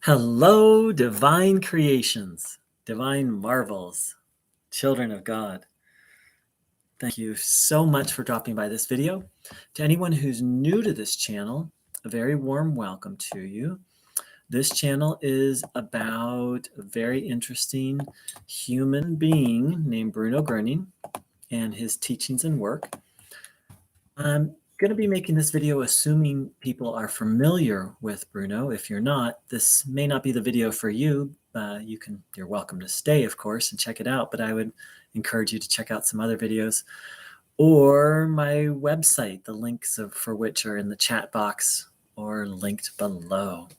Hello, divine creations, divine marvels, children of God. Thank you so much for dropping by this video. To anyone who's new to this channel, a very warm welcome to you. This channel is about a very interesting human being named Bruno Groening and his teachings and work. I'm going to be making this video assuming people are familiar with Bruno. If you're not, this may not be the video for you. You're welcome to stay, of course, and check it out, but I would encourage you to check out some other videos or my website, the links for which are in the chat box or linked below.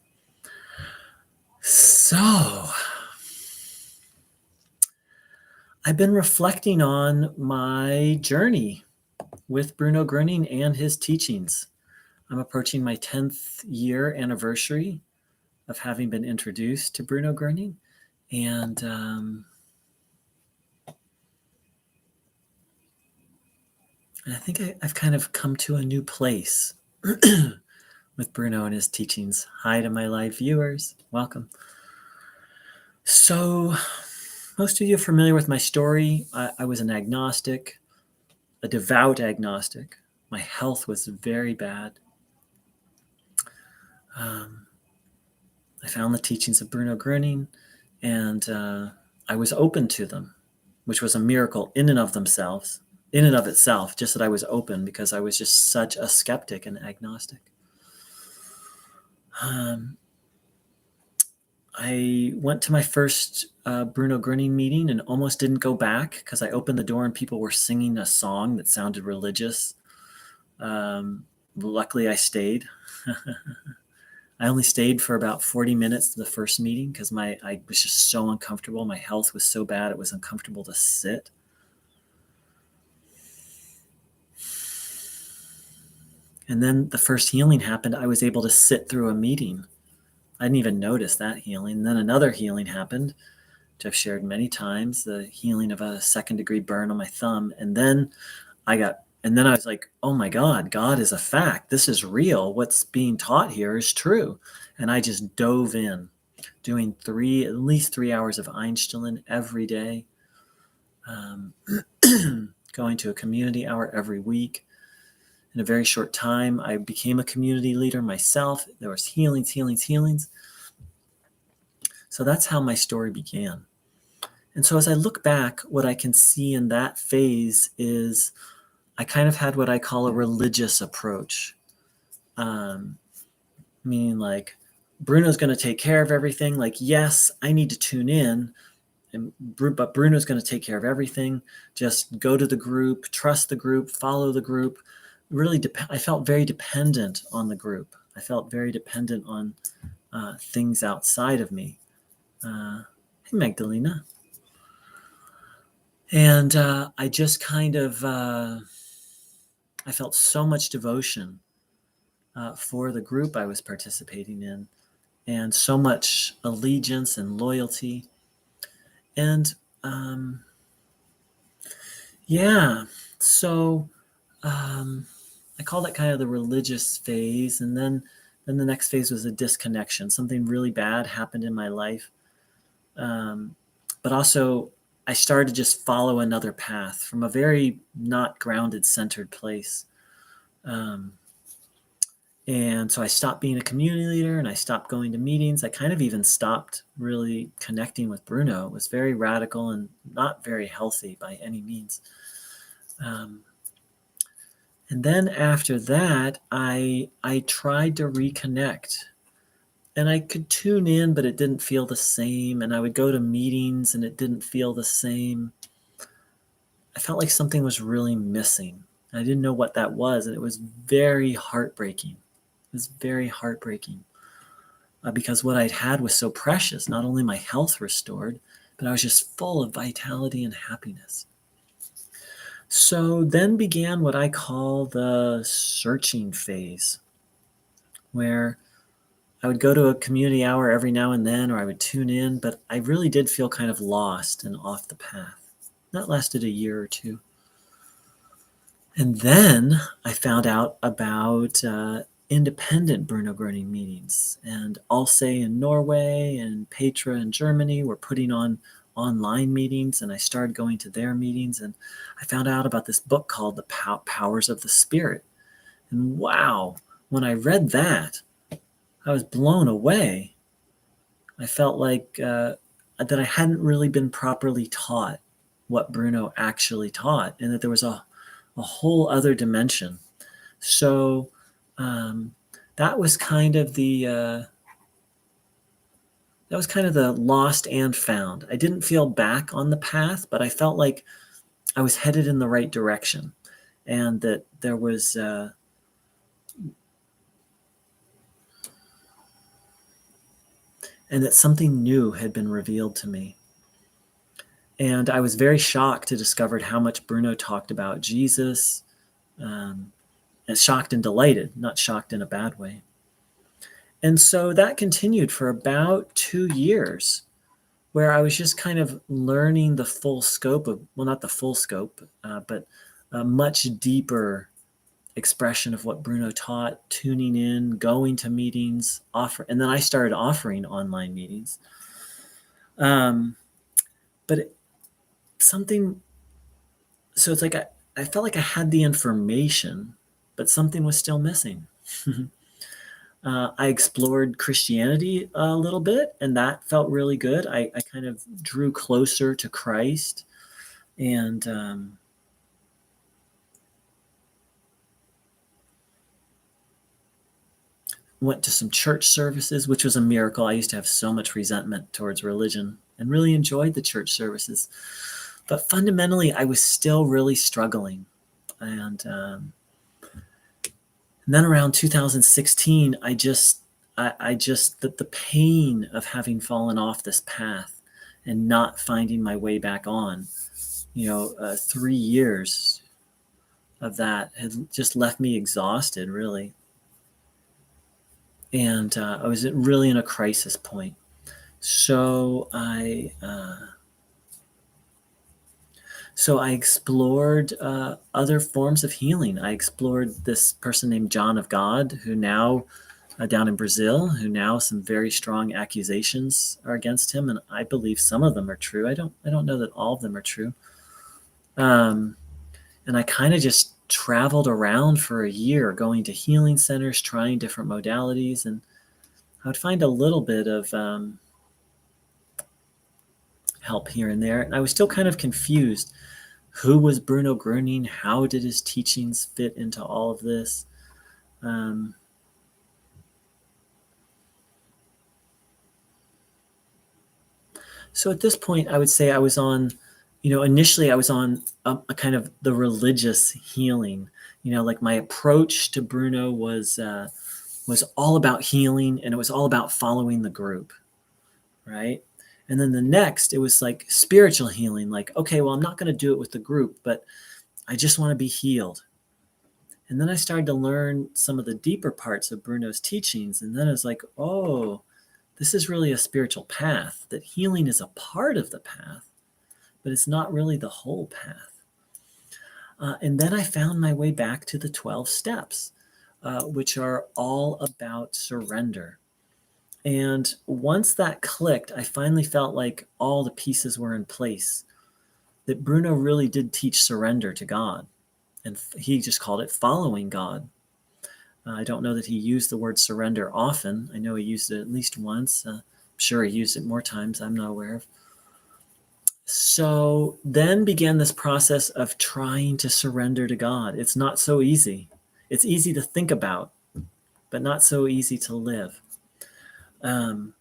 So, I've been reflecting on my journey with Bruno Groening and his teachings. I'm approaching my 10th year anniversary of having been introduced to Bruno Groening. And I think I've kind of come to a new place with Bruno and his teachings. Hi to my live viewers. Welcome. So most of you are familiar with my story. I was an agnostic, a devout agnostic. My health was very bad. I found the teachings of Bruno Groening, and I was open to them, which was a miracle in and of itself, just that I was open because I was just such a skeptic and agnostic. I went to my first Bruno Groening meeting and almost didn't go back because I opened the door and people were singing a song that sounded religious. Luckily, I stayed. I only stayed for about 40 minutes to the first meeting because I was just so uncomfortable. My health was so bad, it was uncomfortable to sit. And then the first healing happened. I was able to sit through a meeting. I didn't even notice that healing. And then another healing happened, which I've shared many times, the healing of a second-degree burn on my thumb. And then I was like, oh my God, God is a fact. This is real. What's being taught here is true. And I just dove in, doing at least 3 hours of Einstein every day, going to a community hour every week. In a very short time, I became a community leader myself. There was healings. So that's how my story began. And so as I look back, what I can see in that phase is I kind of had what I call a religious approach. Meaning like, Bruno's going to take care of everything. Like, yes, I need to tune in, but Bruno's going to take care of everything. Just go to the group, trust the group, follow the group. Really, I felt very dependent on the group. I felt very dependent on things outside of me. Hey, Magdalena. And I just kind of, I felt so much devotion for the group I was participating in, and so much allegiance and loyalty. And so I call that kind of the religious phase. And then the next phase was a disconnection. Something really bad happened in my life. But also I started to just follow another path from a very not grounded, centered place. And so I stopped being a community leader and I stopped going to meetings. I kind of even stopped really connecting with Bruno. It was very radical and not very healthy by any means. And then after that, I tried to reconnect. And I could tune in, but it didn't feel the same. And I would go to meetings and it didn't feel the same. I felt like something was really missing. I didn't know what that was. And it was very heartbreaking. It was very heartbreaking because what I'd had was so precious. Not only my health restored, but I was just full of vitality and happiness. So then began what I call the searching phase, where I would go to a community hour every now and then, or I would tune in, but I really did feel kind of lost and off the path. That lasted a year or two. And then I found out about independent Bruno Groening meetings. And Alsay in Norway and Petra in Germany were putting on online meetings, and I started going to their meetings, and I found out about this book called The Powers of the Spirit. And wow, when I read that, I was blown away. I felt like that I hadn't really been properly taught what Bruno actually taught, and that there was a whole other dimension. So that was kind of the lost and found. I didn't feel back on the path, but I felt like I was headed in the right direction, and that there was and that something new had been revealed to me. And I was very shocked to discover how much Bruno talked about Jesus, and shocked and delighted, not shocked in a bad way. And so that continued for about 2 years, where I was just kind of learning the full scope of, well, not the full scope, but a much deeper expression of what Bruno taught, tuning in, going to meetings, and then I started offering online meetings. But something, so it's like I felt like I had the information, but something was still missing. I explored Christianity a little bit, and that felt really good. I kind of drew closer to Christ, and went to some church services, which was a miracle. I used to have so much resentment towards religion and really enjoyed the church services. But fundamentally, I was still really struggling. And then around 2016, the pain of having fallen off this path and not finding my way back on, 3 years of that had just left me exhausted, really. And I was really in a crisis point. So I explored other forms of healing. I explored this person named John of God, who now, down in Brazil, who now some very strong accusations are against him, and I believe some of them are true. I don't know that all of them are true. And I kind of just traveled around for a year, going to healing centers, trying different modalities, and I would find a little bit of help here and there. And I was still kind of confused. Who was Bruno Groening? How did his teachings fit into all of this? So at this point, I would say I was on, initially I was on a kind of the religious healing. Like my approach to Bruno was all about healing, and it was all about following the group, right? And then the next, it was like spiritual healing. Like, okay, well, I'm not going to do it with the group, but I just want to be healed. And then I started to learn some of the deeper parts of Bruno's teachings. And then I was like, oh, this is really a spiritual path, that healing is a part of the path, but it's not really the whole path. And then I found my way back to the 12 steps, which are all about surrender. And once that clicked, I finally felt like all the pieces were in place, that Bruno really did teach surrender to God. And he just called it following God. I don't know that he used the word surrender often. I know he used it at least once. I'm sure he used it more times I'm not aware of. So then began this process of trying to surrender to God. It's not so easy. It's easy to think about, but not so easy to live. And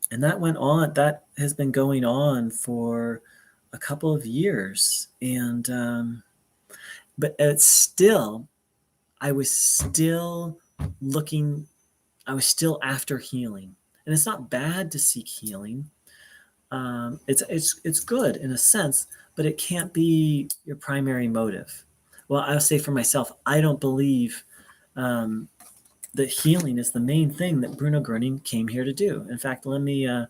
that went on. That has been going on for a couple of years. And but it's still, I was still looking, I was still after healing. And it's not bad to seek healing. It's good in a sense, but it can't be your primary motive. Well, I'll say for myself, I don't believe that healing is the main thing that Bruno Groening came here to do. In fact, I'm going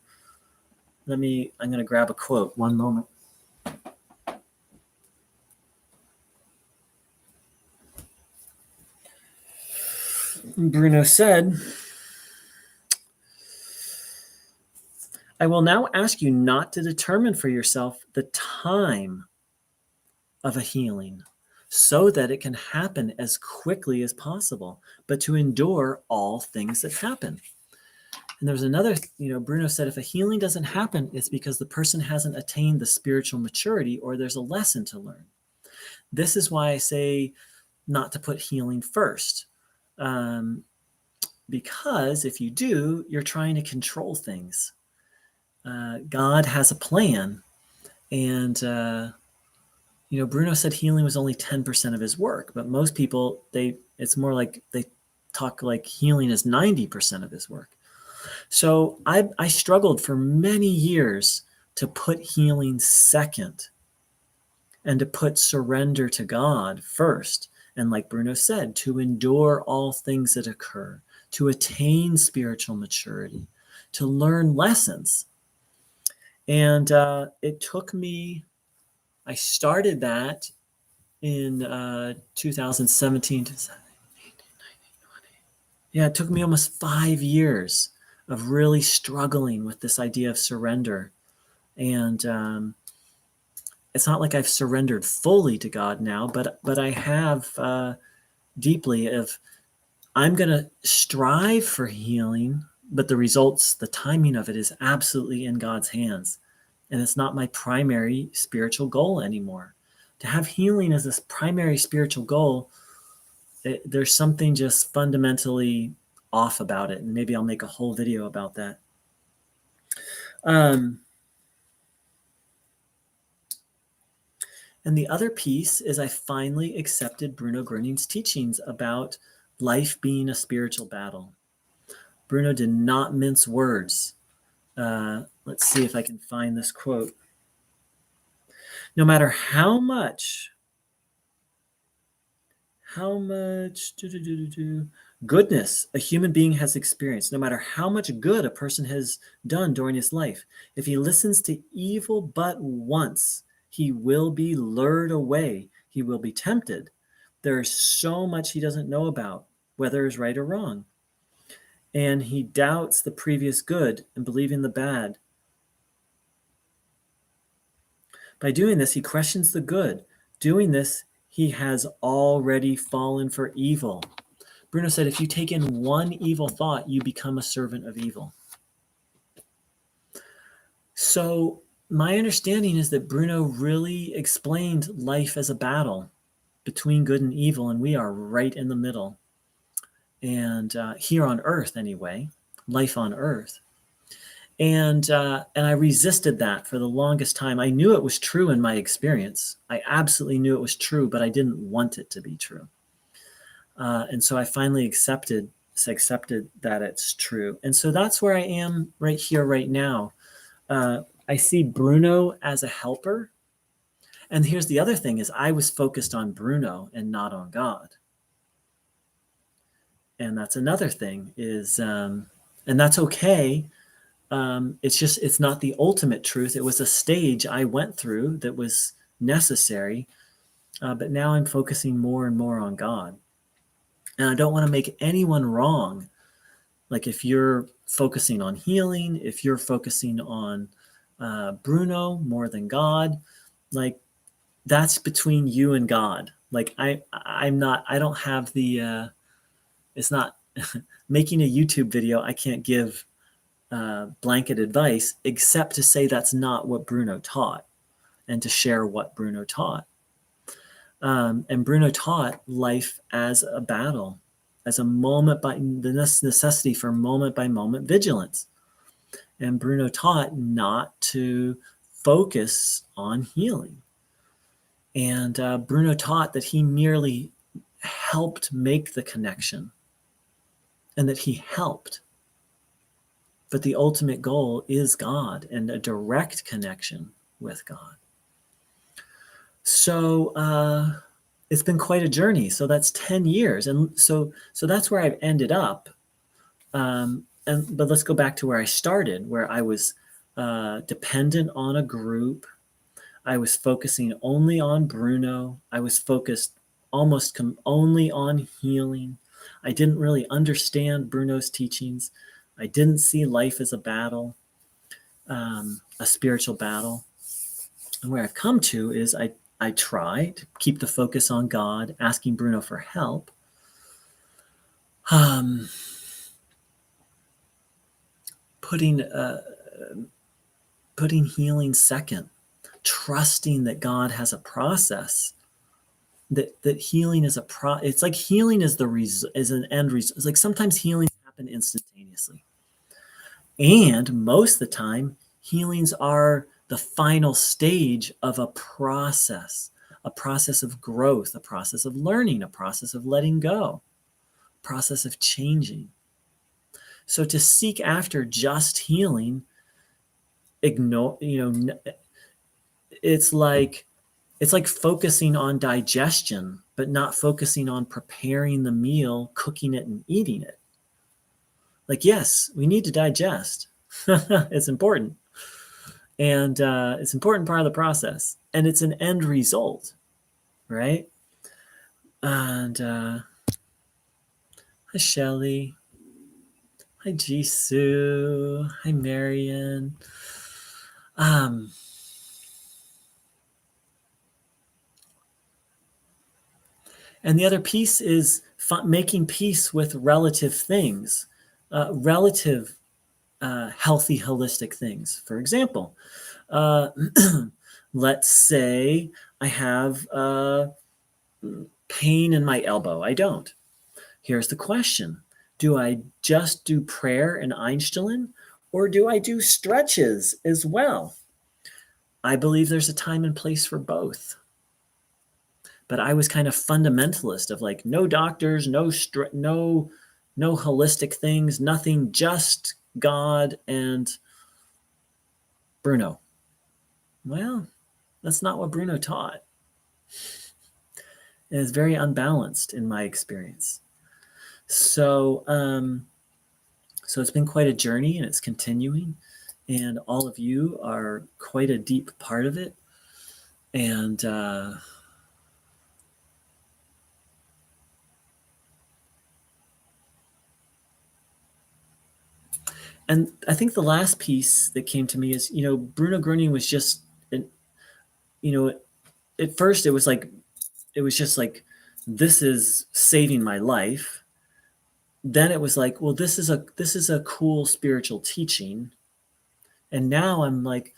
to grab a quote. One moment. Bruno said, I will now ask you not to determine for yourself the time of a healing so that it can happen as quickly as possible, but to endure all things that happen. And there's another, Bruno said, if a healing doesn't happen, it's because the person hasn't attained the spiritual maturity or there's a lesson to learn. This is why I say not to put healing first. Because if you do, you're trying to control things. God has a plan. And, Bruno said healing was only 10% of his work, but most people, it's more like they talk like healing is 90% of his work. So I struggled for many years to put healing second and to put surrender to God first. And like Bruno said, to endure all things that occur, to attain spiritual maturity, to learn lessons. And it took me, I started that in 2017. Yeah, it took me almost 5 years of really struggling with this idea of surrender. And it's not like I've surrendered fully to God now, but I have deeply of I'm going to strive for healing, but the results, the timing of it is absolutely in God's hands. And it's not my primary spiritual goal anymore. To have healing as this primary spiritual goal, there's something just fundamentally off about it. And maybe I'll make a whole video about that. And the other piece is I finally accepted Bruno Groening's teachings about life being a spiritual battle. Bruno did not mince words. Let's see if I can find this quote. No matter how much goodness a human being has experienced, no matter how much good a person has done during his life, if he listens to evil but once, he will be lured away. He will be tempted. There is so much he doesn't know about, whether it's right or wrong. And he doubts the previous good and believing the bad. By doing this, he questions the good. Doing this, he has already fallen for evil. Bruno said, if you take in one evil thought, you become a servant of evil. So my understanding is that Bruno really explained life as a battle between good and evil, and we are right in the middle. And here on earth, anyway, life on earth. And I resisted that for the longest time. I knew it was true in my experience. I absolutely knew it was true, but I didn't want it to be true. And so I finally accepted that it's true. And so that's where I am right here, right now. I see Bruno as a helper. And here's the other thing is I was focused on Bruno and not on God. And that's another thing is, and that's okay. It's not the ultimate truth. It was a stage I went through that was necessary. But now I'm focusing more and more on God. And I don't want to make anyone wrong. Like if you're focusing on healing, if you're focusing on Bruno more than God, like that's between you and God. Like I don't have the, it's not making a YouTube video. I can't give blanket advice except to say that's not what Bruno taught and to share what Bruno taught. And Bruno taught life as a battle, as a moment by the necessity for moment by moment vigilance. And Bruno taught not to focus on healing. And Bruno taught that he merely helped make the connection and that he helped. But the ultimate goal is God and a direct connection with God. So it's been quite a journey. So that's 10 years. And so that's where I've ended up. But let's go back to where I started, where I was dependent on a group. I was focusing only on Bruno. I was focused almost only on healing. I didn't really understand Bruno's teachings. I didn't see life as a battle, a spiritual battle. And where I've come to is I try to keep the focus on God, asking Bruno for help. Putting healing second, trusting that God has a process, that healing is it's like healing is is an end result. It's like sometimes healing happen instantaneously, and most of the time healings are the final stage of a process of growth, a process of learning, a process of letting go, a process of changing. So to seek after just healing, it's like focusing on digestion, but not focusing on preparing the meal, cooking it, and eating it. Like, yes, we need to digest. It's important. And it's an important part of the process. And it's an end result, right? And hi, Shelly. Hi, Jisoo. Hi, Marion. And the other piece is making peace with relative things, relative healthy, holistic things. For example, let's say I have pain in my elbow. I don't. Here's the question. Do I just do prayer and Einstein, or do I do stretches as well? I believe there's a time and place for both. But I was kind of fundamentalist of like no doctors, no holistic things, nothing, just God and Bruno. Well, that's not what Bruno taught. And it's very unbalanced in my experience. So, so it's been quite a journey, and it's continuing. And all of you are quite a deep part of it. And I think the last piece that came to me is, Bruno Groening was just, at first it was just like, this is saving my life. Then it was like, well, this is a cool spiritual teaching. And now I'm like,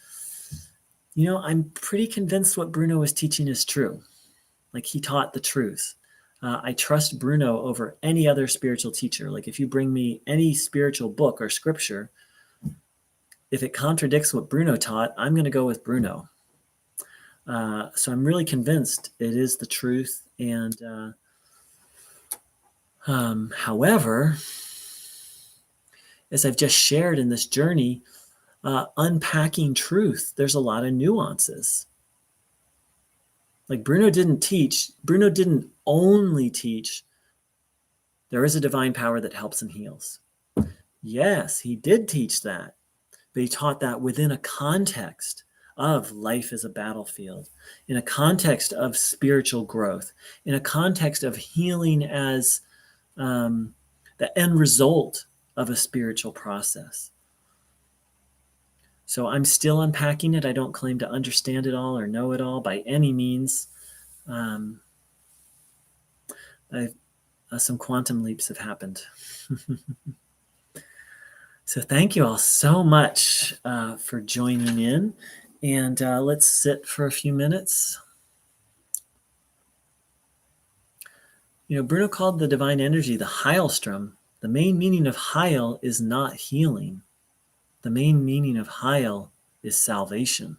I'm pretty convinced what Bruno was teaching is true. Like, he taught the truth. I trust Bruno over any other spiritual teacher. Like, if you bring me any spiritual book or scripture, if it contradicts what Bruno taught, I'm going to go with Bruno. So I'm really convinced it is the truth. And however, as I've just shared in this journey, unpacking truth, there's a lot of nuances. Like, Bruno didn't only teach there is a divine power that helps and heals. Yes, he did teach that, but he taught that within a context of life as a battlefield, in a context of spiritual growth, in a context of healing as the end result of a spiritual process. So I'm still unpacking it. I don't claim to understand it all or know it all by any means. Some quantum leaps have happened. So thank you all so much for joining in. And let's sit for a few minutes. Bruno called the divine energy the Heilstrom. The main meaning of Heil is not healing. The main meaning of Heil is salvation.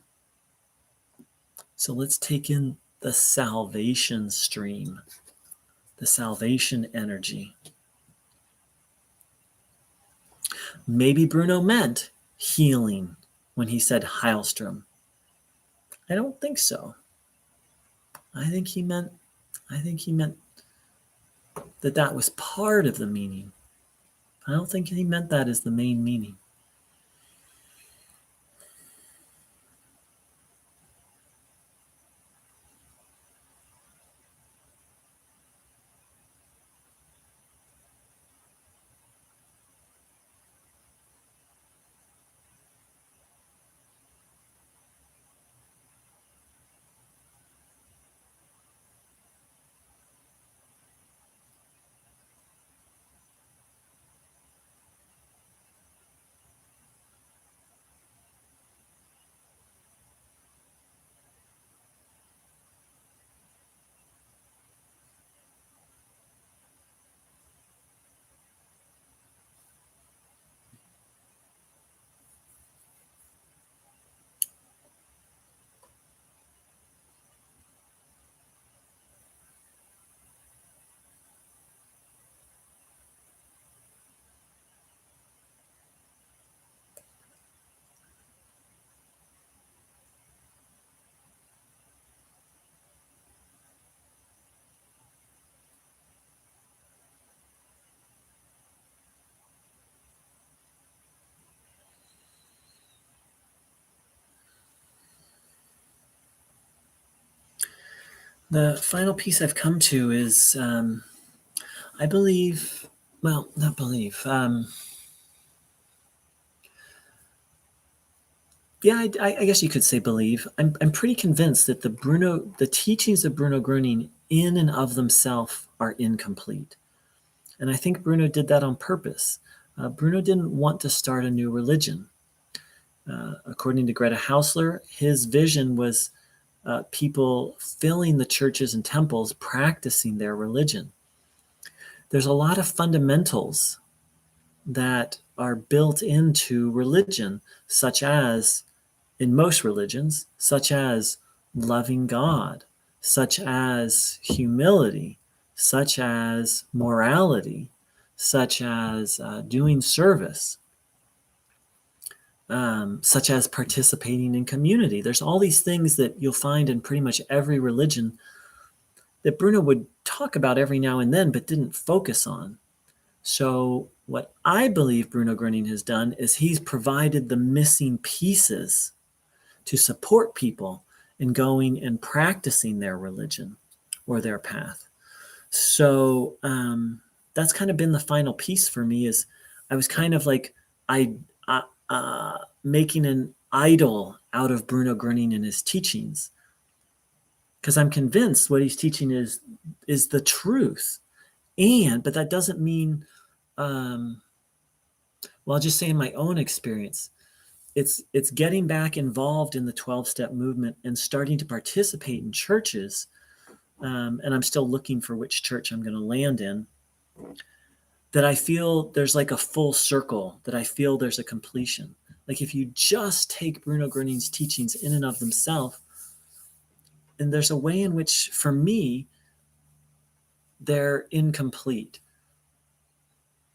So let's take in the salvation stream, the salvation energy. Maybe Bruno meant healing when he said Heilstrom. I don't think so. I think he meant that was part of the meaning. I don't think he meant that as the main meaning. The final piece I've come to is I believe, well, not believe. Yeah, I guess you could say believe. I'm pretty convinced that the teachings of Bruno Groening in and of themselves are incomplete. And I think Bruno did that on purpose. Bruno didn't want to start a new religion. According to Greta Hausler, his vision was people filling the churches and temples practicing their religion. There's a lot of fundamentals that are built into religion, such as, in most religions, such as loving God, such as humility, such as morality, such as doing service, such as participating in community. There's all these things that you'll find in pretty much every religion that Bruno would talk about every now and then, but didn't focus on. So what I believe Bruno Groening has done is he's provided the missing pieces to support people in going and practicing their religion or their path. So that's kind of been the final piece for me. Is I was kind of like making an idol out of Bruno Groening and his teachings, because I'm convinced what he's teaching is the truth. But that doesn't mean, well, I'll just say in my own experience, it's getting back involved in the 12-step movement and starting to participate in churches. And I'm still looking for which church I'm going to land in, that I feel there's like a full circle, that I feel there's a completion. Like if you just take Bruno Groening's teachings in and of themselves, and there's a way in which, for me, they're incomplete.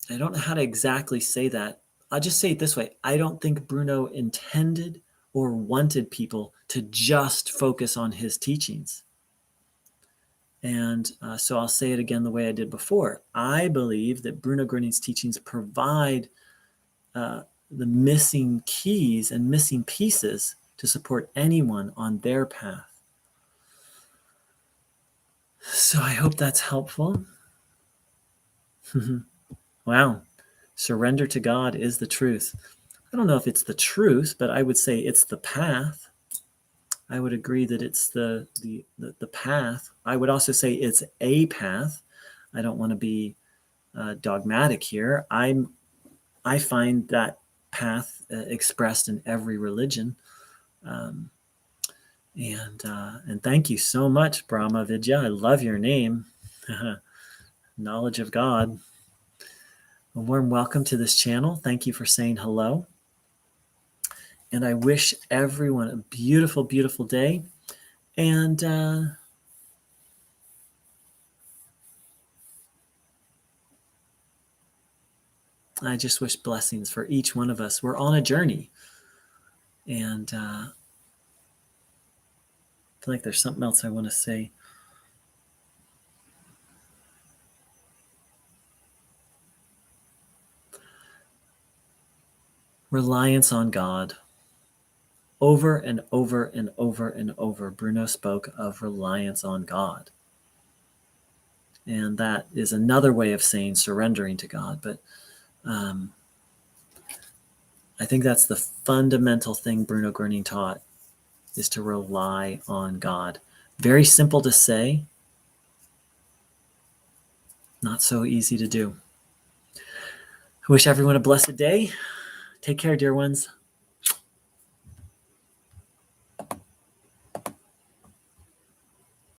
I don't know how to exactly say that. I'll just say it this way. I don't think Bruno intended or wanted people to just focus on his teachings. And so I'll say it again the way I did before. I believe that Bruno Groening's teachings provide the missing keys and missing pieces to support anyone on their path. So I hope that's helpful. Wow. Surrender to God is the truth. I don't know if it's the truth, but I would say it's the path. I would agree that it's the path. I would also say it's a path. I don't want to be dogmatic here. I find that path expressed in every religion. And thank you so much, Brahma Vidya. I love your name. Knowledge of God. A warm welcome to this channel. Thank you for saying hello. And I wish everyone a beautiful, beautiful day. And I just wish blessings for each one of us. We're on a journey. And I feel like there's something else I want to say. Reliance on God. Over and over and over and over, Bruno spoke of reliance on God. And that is another way of saying surrendering to God. But I think that's the fundamental thing Bruno Groening taught, is to rely on God. Very simple to say, not so easy to do. I wish everyone a blessed day. Take care, dear ones.